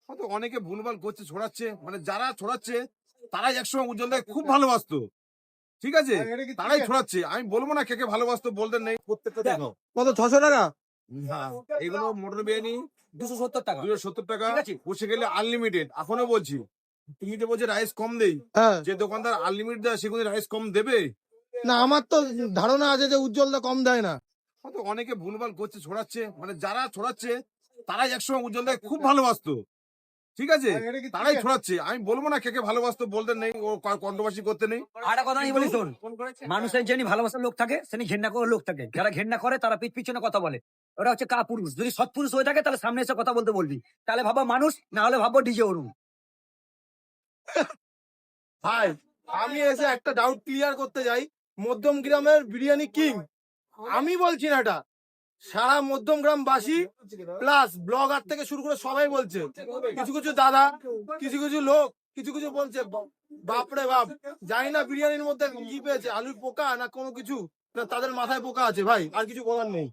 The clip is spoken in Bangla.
হয়তো অনেকে ভুলভাল করছে, ছড়াচ্ছে, মানে যারা ছড়াচ্ছে তারাই একসময় উজ্জ্বলদাকে খুব ভালোবাসতো। ঠিক আছে, তারাই ছড়াচ্ছে। আমি বলবো না কে কে ভালোবাসতো, বলতে নেই। প্রত্যেকটা দেখো কত 600 টাকা? না, এগুলো মটন বিরিয়ানি 270 টাকা। 270 টাকা। ঠিক আছে। বসে গেলে আনলিমিটেড। এখনো বলছি, তুমি যে বলছে রাইস কম দেই, হ্যাঁ। যে দোকানদার আনলিমিটেড দেয় সেগুলো রাইস কম দেবে? না, আমার তো ধারণা আছে যে উজ্জ্বলদা কম দেয় না। হয়তো অনেকে ভুলভাল করছে, ছড়াচ্ছে, মানে যারা ছড়াচ্ছে তারাই একসময় উজ্জ্বলদাকে খুব ভালোবাসতো। ঠিক আছে, তারাই ছড়াচ্ছে। আমি বলবো না কে কে ভালোবাসতো, বলতে নেই, ও কন্ট্রোভার্সি করতে নেই। আর একটা কথা আমি বলি, শোন, মানুষের যিনি ভালোবাসার লোক থাকে সেনি ঘেন্না করার লোক থাকে। যারা ঘেন্না করে তারা পিছনে কথা বলে। ওরা হচ্ছে কা পুরুষ। যদি সৎ পুরুষ হয়ে থাকে তাহলে সামনে এসে কথা বলতে বলবি, তাহলে ভাবো মানুষ, না হলে ভাবো ডিজে অরুণ। ভাই, আমি এসে একটা ডাউট ক্লিয়ার করতে যাই। মধ্যম গ্রামের বিরিয়ানি কিং আমি বলছি না, এটা সারা মধ্যমগ্রাম বাসী প্লাস ব্লগার থেকে শুরু করে সবাই বলছে। কিছু কিছু দাদা, কিছু কিছু লোক, কিছু কিছু বলছে বাপরে বাপ, জানি না বিরিয়ানির মধ্যে কি পেয়েছে, আলুর পোকা না কোনো কিছু, না তাদের মাথায় পোকা আছে। ভাই আর কিছু বলার নেই।